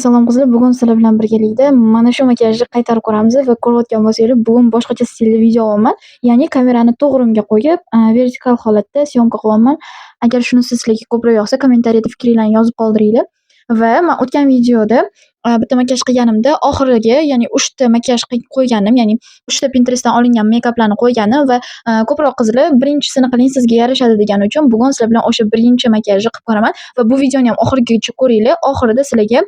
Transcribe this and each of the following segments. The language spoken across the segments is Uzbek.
Salom qizlar, bugun sizlar bilan birgalikda mana shu makiyajni qaytarib ko'ramiz va ko'rayotgan bo'lsanglar, bugun boshqacha stilda video olaman. Ya'ni kamerani to'g'rimga qo'yib, vertikal holatda syomka qilyapman. Agar shunisi sizlarga ko'proq yoqsa, kommentariyada fikringizni yozib qoldiringlar. Va men o'tgan videoda bitta makiyaj qilganimda oxiriga, ya'ni 3 ta makiyaj qo'yganim, ya'ni 3 ta Pinterestdan olingan mekaplarni qo'yganim va ko'proq qizlar birinchisini qiling sizga yarashadi degani uchun bugun sizlar bilan o'sha birinchi makiyajni qilib ko'raman va bu videoni ham oxirigacha ko'ringlar. Oxirida sizlarga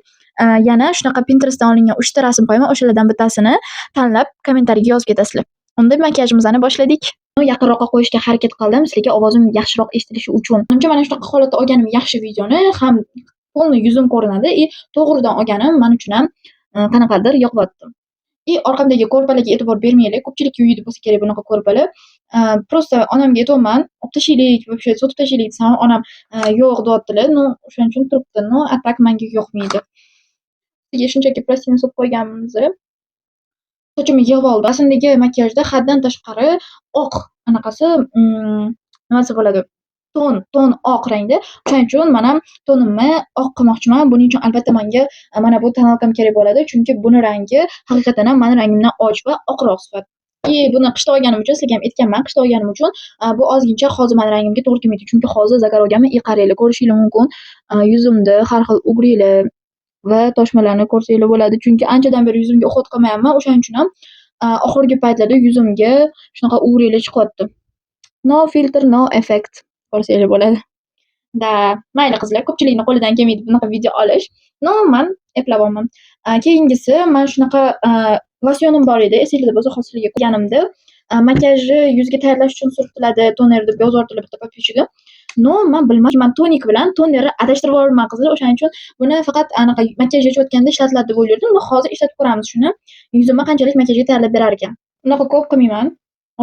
yana shunaqa Pinterestdan olingan 3 ta rasm qo'yaman. O'shalardan bittasini tanlab kommentariyaga yozib ketasizlar. Unda makiyajimizni boshladik. Yaqinroqqa qo'yishga harakat qildim, sizlarga ovozim yaxshiroq eshitilishi uchun. Menimcha mana shunaqa holatda olganim yaxshi videoni, ham полный yuzim ko'rinadi и to'g'ridan olganim men uchun ham qanaqadir yoqyapti. И orqamdagi ko'rpalarga e'tibor bermanglar. Ko'pchilik uyida bo'lsa kerak bunaqa ko'rpalar. Просто onamga aytyapman, olib tashlaylik, вообще sotib tashlaylik desam, onam yo'q deyaptilar. No, o'shaning uchun turibdi. No, a tak menga yoqmaydi. Shunchaki plastina solib qo'yganmiz. Sochimni yig'ib oldi. Rasmdagi makiyajda haddan tashqari oq anaqasi, nimasi bo'ladi? Ton oq rangda. O'shaning uchun men ham tonimni oq qilmoqchiman. Buning uchun albatta menga mana bu tonalkam kerak bo'ladi, chunki buni rangi haqiqatan ham mening rangimdan och va oqroq sifat. Buni qishda olganim uchun sizlarga ham aytganman, qishda olganim uchun bu ozgincha hozir mening rangimga to'g'ri kelmaydi, chunki hozir zagar olganman. Qaranglar, ko'rishingiz mumkin. Yuzimda har xil ugrilar va toshmalarni ko'rsanglar bo'ladi, chunki anchadan beri yuzimga uxlat qilmayapman. O'shaning uchun ham oxirgi paytlarda yuzimga shunaqa ugrilar chiqyapti. No filter, no effect ko'rsanglar bo'ladi. Mayli qizlar, ko'pchilikning qo'lidan kelmaydi bunaqa video olish. No, men eplayapman. Keyingisi men shunaqa losyonim bor edi, esingizda bo'lsa hozirga qo'yganimda. Makiyajni yuzga tayyorlash uchun surtiladi, toner deb yozordilar bitta papirchiga. No, men bilmayman, men tonik bilan tonerni adashtirib yuborman qizlar. O'shaning uchun buni faqat anaqa makiyaj yechayotganda ishlatiladi deb o'ylardim. Hozir ishlatib ko'ramiz shuni. Yuzimni qanchalik makiyajga tayyorlab berar ekan. Unaqa ko'p qilmayman.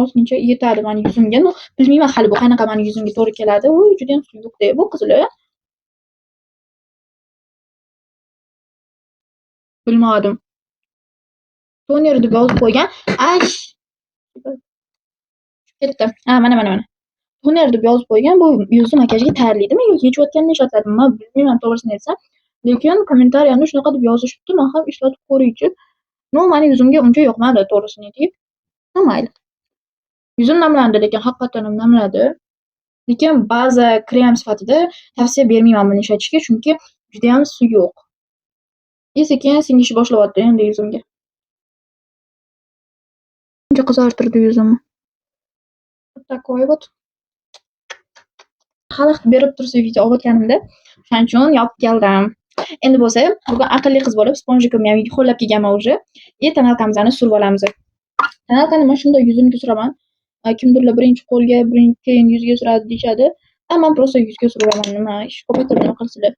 Ozgincha yetadi mening yuzimga. No, bilmayman hali bu qanaqa mening yuzimga to'g'ri keladi. Voy, juda ham suyuqda bu qizlar. Bilmadim. Toner deb yozib qo'ygan. Ash. Ketdi. Mana. Toner deb yozib qo'ygan. Bu yuzni makiyajga tayyorlaydimi yoki yechayotganda ishlatadimi? Men bilmayman to'g'risini aytsam. Lekin kommentariyada shunaqa deb yozishibdi. Men ham ishlatib ko'raychi. No, mening yuzimga uncha yoqmadi to'g'risini aytib. Mayli. Yuzim namlandi, lekin haqiqatan ham namladi. Lekin ba'zi krem sifatida tavsiya bermayman buni ishlatishga, chunki juda ham suyuq. Sekin singishni boshlayapti endi yuzimga. Uncha qizartirdi yuzimni. Такой вот. Xalaqit berib tursa video olayotganimda, o'shaning uchun yopib keldim. Endi bo'lsa, bugun aqlli qiz bo'lib, sponjikimni ham qo'llab kelganman уже. Tonalkamizni surib olamiz. Tonalkani men shunday yuzimga suraman. Kimdirlar birinchi qo'lga, keyin yuzga suradi deyshadi. Men просто yuzga suraman. Nima ish ko'paytirib nima qilsizlar.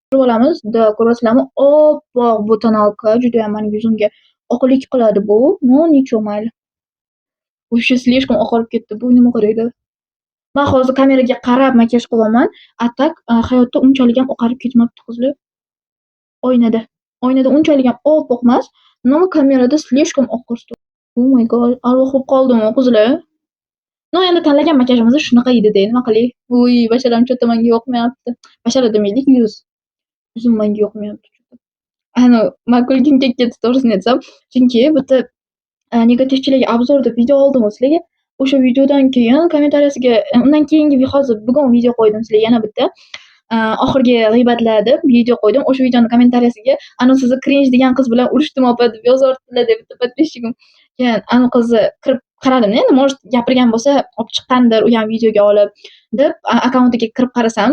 Surib olamiz. Ko'rasizlarmi? Oppoq bu tonalka juda ham mening yuzimga oqlik qiladi bu. No, ничего mayli. O'sha слишком oqarib ketdi. Bu nima qaraydi? Men hozir kameraga qarab makiyaj qilyapman. Atak hayotda unchalik ham oqarib ketmabdi qizlar. Oynada unchalik ham oppoq emas. No, kamerada слишком oq ko'rsatdi. Oh my god, arvoh bo'lib qoldim qizlar. No, endi tanlagan makiyajimiz shunaqa edi-da, nima qilay? Voy, basharam chota menga yoqmayapti. Bashara demaylik, yuzim menga yoqmayapti. Men kulgim kelib ketdi to'g'risini aytsam, chunki bitta negativchilarga obzor deb video oldim sizlarga. O'sha videodan keyin kommentariyasiga undan keyingi hozir bugun video qo'ydim sizlarga yana bitta. Oxirgi g'iybatlar deb video qo'ydim. O'sha videoning kommentariyasiga sizni cringe degan qiz bilan urishdim opa deb yozordilar deb bitta podpисчигim. Keyin qizni kirib qaradim, endi может gapirgan bo'lsa olib chiqqandir u ham videoga olib deb akkauntiga kirib qarasam,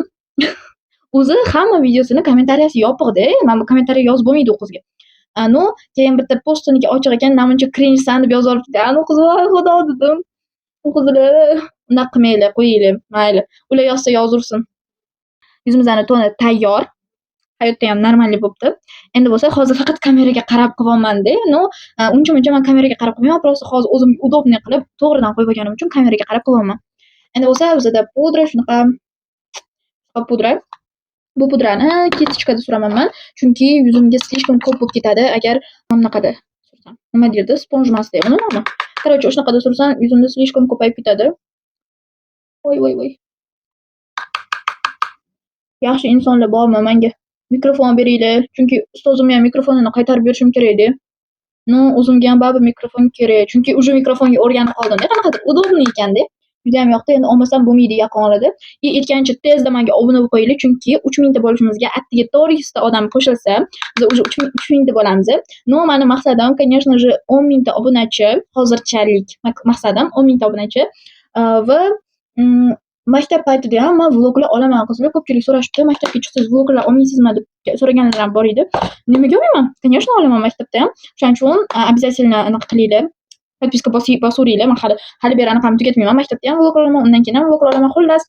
o'zi hamma videosini kommentariyasi yopiqda. Men bu kommentariy yozib bo'lmaydi u qizga. No, keyin bitta postiniga ochiq ekan, namuncha cringe san deb yozoribdi. Qiz xudo dedim. Qizlar, unaqa qilmanglar, qo'yinglar, mayli. Ular yozsa yozursin. Yuzimizni toni tayyor. Hayotda ham normalniy bo'libdi. Endi bo'lsa, hozir faqat kameraga qarab qilyapman-da. No, uncha-muncha men kameraga qarab qilmayman, просто hozir o'zimga удобный qilib to'g'ridan qo'yib olganim uchun kameraga qarab qilyapman. Endi bo'lsa, bizda pudra shunaqa pudra. Bu pudrani ketichkada suraman men, chunki yuzimga слишком ko'p bo'lib ketadi agar bunaqada sursam. Nima deydi? Sponj emas-da, uni nima? Короче, shunaqada sursam, yuzimda слишком ko'payib ketadi. Voy. Yaxshi insonlar bormi menga? mikrofon beringlar, chunki ustozimga ham mikrofonini qaytarib berishim kerak edi. No, o'zimga ham baribir mikrofon kerak, chunki уже mikrofonga o'rganib qoldimda, qanaqadir udobniy ekanda. Judayam yoqdi, endi olmasam bo'lmaydi yaqin orada. Aytgancha tezda menga obuna bo'lib qo'yinglar, chunki 3000 ta bo'lishimizga attiga 400 ta odam qo'shilsa, biz уже 3000 ta bo'lamiz. No, meni maqsadim, конечно же, 10 000 ta obunachi, hozirchalik maqsadim 10 000 ta obunachi. Va maktab paytida ham men vloglar olaman qizlar. Ko'pchilik so'rashibdi, maktabga chiqsangiz vloglar olmaysizmi deb so'raganlar ham bor edi. Nimaga olmayman? Конечно olaman maktabda ham. Shuning uchun обязательно anaqa qilinglar. Подписка bosaveringlar. Men hali beri anaqamni tugatmayman. Maktabda ham vlog olaman, undan keyin ham vlog olaman. Xullas,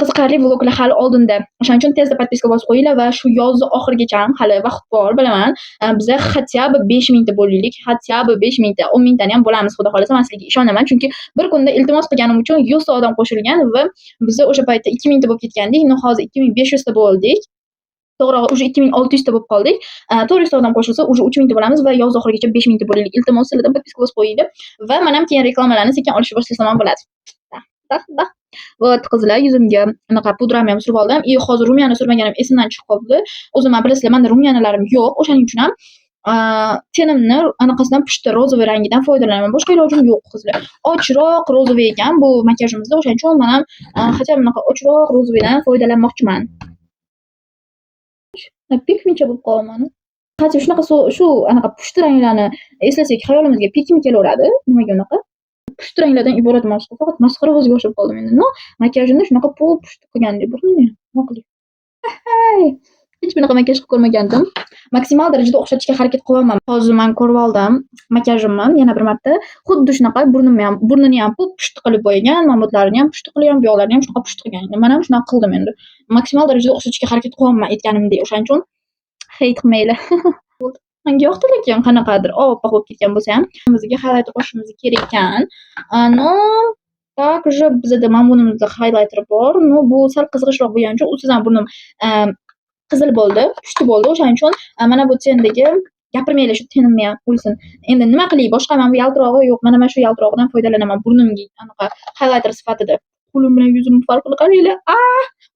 qiziqarli vloglar hali oldinda. O'shaning uchun tezda podpiska bosib qo'yinglar va shu yozni oxirigacha ham hali vaqt bor, bilaman. Biza хотя бы 5000 ta bo'laylik, хотя бы 5000 ta, 10 000 tani ham bo'lamiz, xudo xolasa. Men sizlarga ishonaman, chunki bir kunda iltimos qilganim uchun 100 ta odam qo'shilgan va biza o'sha paytda 2000 ta bo'lib ketgandik. Hozir 2500 ta bo'ldik. To'g'rirog'i уже 2600 ta bo'lib qoldik. 400 ta odam qo'shilsa уже 3000 ta bo'lamiz va yoz oxirigacha 5000 ta bo'laylik. Iltimos sizlardan podpiska bosib qo'yinglar va men ham keyin reklamalarni sekin olishni boshlasam ham bo'ladi. Da. Вот qizlar, yuzimga anaqa pudramni ham surib oldim. Hozir rumyani surmaganim esimdan chiqib qoldi. O'zim ham bilasizlar, menda rumyanalarim yo'q. O'shaning uchun ham tenimni anaqasidan pushti rozoviy rangidan foydalanaman. Boshqa ilojim yo'q qizlar. Ochroq rozoviy ekan bu makiyajimizda. O'shaning uchun men ham хотя бы anaqa ochroq rozoviydan foydalanmoqchiman. Pikmicha bo'lib qolaman. Qancha shunaqa shu anaqa pushti ranglarni eslasak hayolimizga pikmi kelaveradi. Nimaga unaqa? Pushti ranglardan iborat emas, faqat masxarabozga o'xshab qoldim endi. No, makiyajimni shunaqa pushti qilgandek bo'ldi. Nima qilay? Hech bunaqa makiyaj qilib ko'rmagandim. Maksimal darajada o'xshatishga harakat qilyapman. Hozir men ko'rib oldim makiyajimni yana bir marta. Xuddi shunaqa burnini ham pushti qilib bo'yagan, mamutlarini ham pushti qilgan, buyoqlarini ham shunaqa pushti qilgan. Men ham shunaqa qildim endi. Maksimal darajada o'xshatishga harakat qilyapman aytganimdek. O'shaning uchun hate qilmanglar. Menga yoqdi, lekin qanaqadir oppoq bo'lib ketgan bo'lsa ham, bizga highlighter qo'shishimiz kerak ekan. No, также bizda mamunimizda highlighter bor. No, bu sal qizg'ishroq bo'lgani uchun usiz ham burnim qizil bo'ldi, pushti bo'ldi. O'shaning uchun mana bu tendagi gapirmanglar, shu tenimni ham o'lsin. Endi nima qilay? Boshqa men bu yaltirog'i yo'q. Mana shu yaltirog'idan foydalanaman burnimga anaqa highlighter sifatida. Qo'lim bilan yuzimni farqini qaranglar.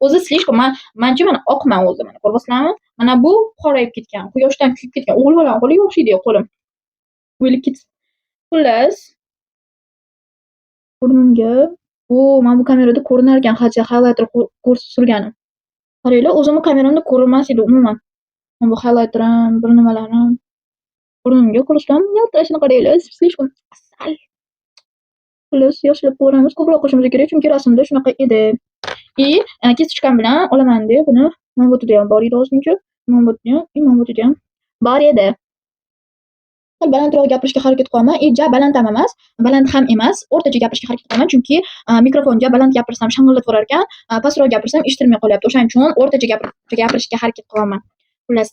O'zi slishkom mencha men oqman o'zi. Mana ko'ryapsizlarmi? Mana bu qorayib ketgan, quyoshdan kuyib ketgan o'g'il bolam qo'liga o'xshaydi qo'lim. O'ylab ketsin. Xullas, burnimga men bu kamerada ko'rinar ekan highlighter surganim. Qaranglar, o'zimni kameramda ko'rinmas edi umuman. Mana bu highlighterim, bir nimalarim burnimga ko'rsam, yaltirashini qaranglar. Slishkom asal. Xullas, yoshilab ko'ramiz, ko'proq qo'shimiz kerak, chunki rasmda shunaqa edi. Kestichkam bilan olaman deb buni men bu yerda ham bor edi hozircha. Men bu yerda ham bor edi. Balandroq gapirishga harakat qilaman. Ja baland ham emas, baland ham emas, o'rtacha gapirishga harakat qilaman, chunki mikrofonga baland gapirsam shang'illatib yuborar ekan, pastroq gapirsam eshitilmay qolyapti. O'shaning uchun o'rtacha gapirishga harakat qilaman. Xullas,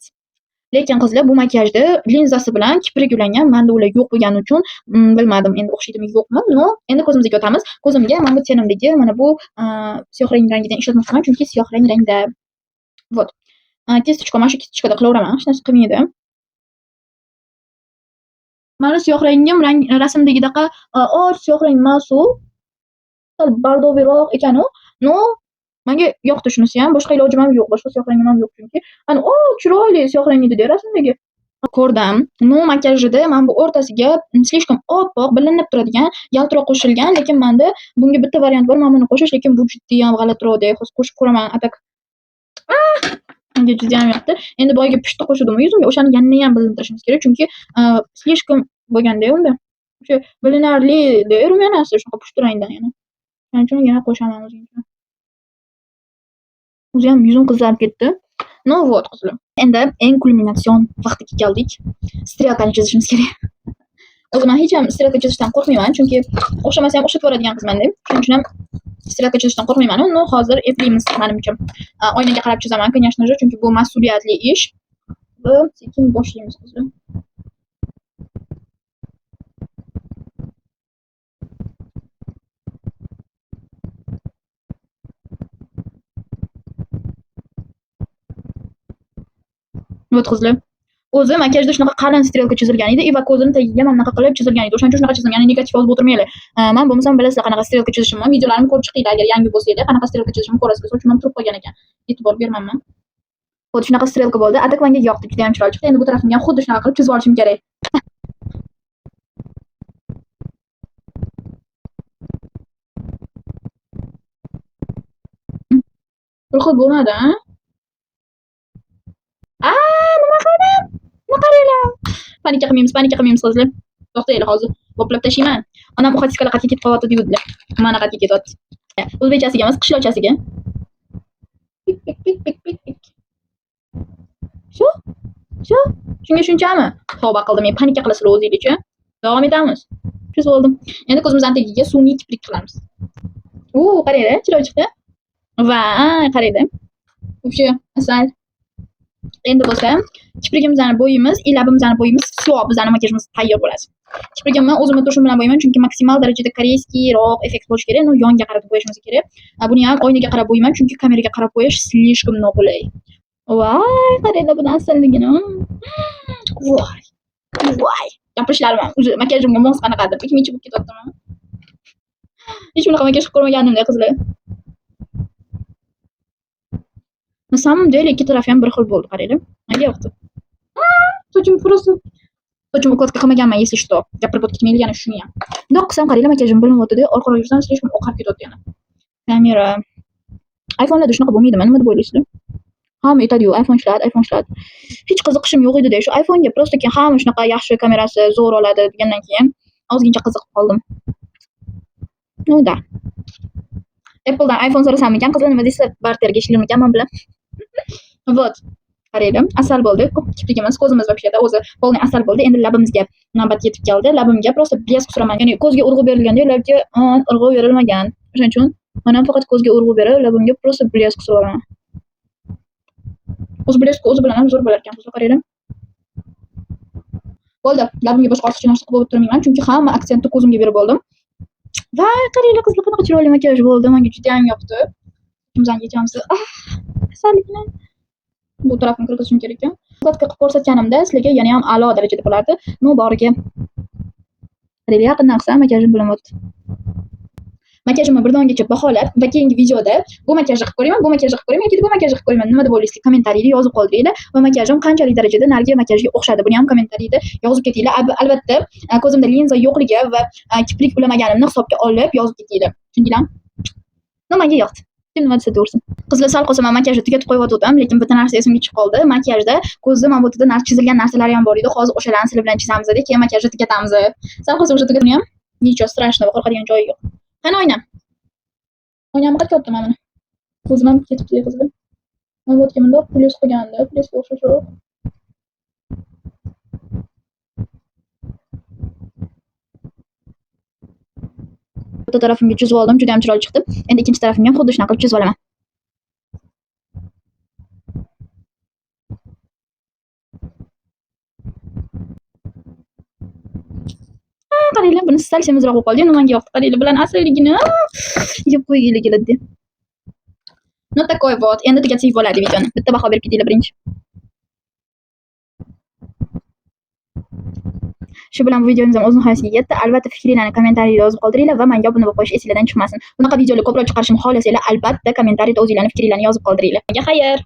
lekin qizlar bu makiyajda linzasi bilan kiprik ulangan. Menda ular yo'q bo'lgani uchun bilmadim endi o'xshaydimi yo'qmi. No, endi ko'zimizga o'tamiz. Ko'zimga mana bu tenimdagi mana bu siyoh rangidan ishlatmoqchiman, chunki siyoh rangda. Вот. Kestichka, mana shu kestichkada qilaveraman, hech narsa qilmaydi. Mana siyoh rangim rasmdagidaqa siyoh rang emas u. Sal bardoviyroq ekan-u. No, menga yoqdi shunisi ham. Boshqa ilojim ham yo'q. Boshqa siyoh rangim ham yo'q chunki. Ana chiroyli siyoh rang edi-da rasmdagi. Ko'rdim. No, makiyajida men bu o'rtasiga slishkom oppoq bilinib turadigan yaltiroq qo'shilgan, lekin menda bunga bitta variant bor. Men buni qo'shish, lekin bu juda ham g'alatiroqda. Hozir qo'shib ko'raman. Atak. Menga juda ham yoqdi. Endi boyga pushti qo'shdim yuzimga, o'shani yana ham bilintirishimiz kerak, chunki slishkom bo'lganda unda o'sha bilinarli rumyanasi shunaqa pushti rangdan yana. Shuning uchun yana qo'shaman o'zimga. O'zi ham yuzim qizarib ketdi. No, вот qizlar. Endi eng kulminatsion vaqtiga keldik. Strelkani chizishimiz kerak. O'zi men hech ham strelka chizishdan qo'rqmayman, chunki o'xshamasa ham o'xshatib yuboradigan qizman-da. Shuning uchun ham strelka chizishdan qo'rqmayman. No, hozir eplaymiz menimcha. Oynaga qarab chizaman, конечно же, chunki bu mas'uliyatli ish. Va sekin boshlaymiz qizlar. Вот qizlar. O'zi makiyajda shunaqa qalin strelka chizilgan edi va ko'zini tagiga mana bunaqa qilib chizilgan edi. O'shaning uchun shunaqa chizdim. Ya'ni negativ yozib o'tirmanglar. Men bo'lmasam bilasizlar qanaqa strelka chizishimni. Videolarimni ko'rib chiqinglar agar yangi bo'lsanglar, qanaqa strelka chizishimni ko'rasiz. O'sha uchun ham turib qo'ygan ekan. E'tibor bermayman. Xuddi shunaqa strelka bo'ldi. Atak menga yoqdi, juda ham chiroyli chiqdi. Endi bu tarafini ham xuddi shunaqa qilib chizib olishim kerak. Bir xil bo'lmadi, a? Nima qildim? Nima qaranglar? Panika qilmaymiz qizlar. To'xtaylik hozir. Boplab tashlayman. Onam uxatishga ketib qolyapti deydilar. Mana qayerga ketyapti. O'zbekchasiga emas, qishloqchasiga. Pik pik pik pik pik pik. Shu? Shunga shunchami? Tavba qildim, men panika qilasizlar o'zingizcha. Davom etamiz. Shu bo'ldim. Endi ko'zimizdan tagiga sun'iy kiprik qilamiz. Qaranglar, chiroyli chiqdi. Va qaranglar. O'sha asal. Endi bo'lsa, kiprigimizni bo'yimiz, labimizni bo'yimiz, все, bizning makiyajimiz tayyor bo'ladi. Kiprigimni o'zimni tushim bilan bo'yaman, chunki maksimal darajada koreyskiyroq effekt bo'lishi kerak. Yonga qarab bo'yashimiz kerak. Buni ham oynaga qarab bo'yaman, chunki kameraga qarab bo'yash slishkom noqulay. Voy, qaranglar buni asalligini. Voy. Gapirishlarim, o'zi makiyajimga mos qanaqadir, ikkinchi bo'lib ketyaptimi? Hech bunaqa makiyaj qilib ko'rmaganimda qizlar. На самом деле ikki taraf ham bir xil bo'ldi, qaranglar. Menga yoqdi. Sochim просто sochim укладка qilmaganman, если что. Gapirib o'tmaylik yana shuni ham. Bundoq qilsam qaranglar, makiyajim bilinyapti-da, orqaroq yursam slishkom oqarib ketyapti yana. Kamera. iPhone'larda shunaqa bo'lmaydimi? Nima deb o'ylaysizlar? Hamma aytadi-yu, iPhone ishlat. Hech qiziqishim yo'q edi-da. Shu iPhone'ga просто keyin hamma shunaqa yaxshi kamerasi zo'r oladi degandan keyin ozgincha qiziqib qoldim. Da. Apple'dan iPhone so'rasam ekan, qizlar nima deysiz? Barterga ishlayman men bilan. Вот. Qaranglar, asal bo'ldi. Kiprigimiz, ko'zimiz вообще-da o'zi полный asal bo'ldi. Endi labimizga navbat yetib keldi. Labimga просто blesk suraman. Ya'ni ko'zga urg'u berilganda, labga urg'u berilmagan. O'shaning uchun men ham faqat ko'zga urg'u berib, labimga просто blesk suraman. O'zi blesk o'zi bilan ham zo'r bo'lar ekan, qaranglar. Bo'ldi. Labimga boshqa ortiqcha narsa qilib o'tirmayman, chunki hamma aksentni ko'zimga berib oldim. Va qaranglar qizlar, qanaqa chiroyli makiyaj bo'ldi. Menga juda ham yoqdi. Kimsan yechamiz. Asallikni bu tarafini kirgizishim kerak ekan. Укладка qilib ko'rsatganimda sizlarga yana ham a'lo darajada bo'lardi. Boriga. Qaranglar, yaqindan qilsam makiyajim bilinyapti. Makiyajimni birdongacha baholab va keyingi videoda bu makiyajni qilib ko'raman, yoki bu makiyajni qilib ko'raman. Nima deb o'ylaysizlar? Kommentariyda yozib qoldiringlar va makiyajim qanchalik darajada narigi makiyajga o'xshadi. Buni ham kommentariyda yozib ketinglar. Albatta, ko'zimda linza yo'qligi va kiprik ulamaganimni hisobga olib yozib ketinglar. Tushundinglarmi? Menga yoqdi. Kim nima desa deyversin. Qizlar, sal qolsa men makiyajni tugatib qo'yib lekin bitta narsa esimga tushib qoldi. Makiyajda ko'zda mana bu yerda chizilgan narsalari ham bor edi. Hozir o'shalarni sizlar bilan chizamiz edi, keyin makiyajni tugatamiz. Sal qolsa o'sha tugatishni ham nicho strashnoga qo'rqadigan joyi yo'q. Qani oynam? Oynamni qayerga mana? Ko'zim ham ketibdi qizlar. Mana bu yerga bundoq plyus qo'yganda, plyusga o'xshashroq. Bitta tarafimga chizib oldim, juda ham chiroyli chiqdi. Endi ikkinchi tarafimga ham xuddi shunaqa qilib chizib olaman. Qaranglar, buni sal semizroq bo'lib qoldi. Menga yoqdi. Qaranglar, bilan asalligini yeb qo'ygilik keladi. Ну такой вот. Endi tugatsak bo'ladi videoni. Bitta baho berib ketinglar birinchi. Shu bilan bu videomiz ham o'z nihoyasiga yetdi. Albatta fikringizni kommentariyada yozib qoldiringlar va menga obuna bo'lib qo'yish esingizdan chiqmasin. Bunaqa videolar ko'proq chiqarishimni xohlasanglar, albatta kommentariyada o'zingizlarning fikringizni yozib qoldiringlar. Menga xayr.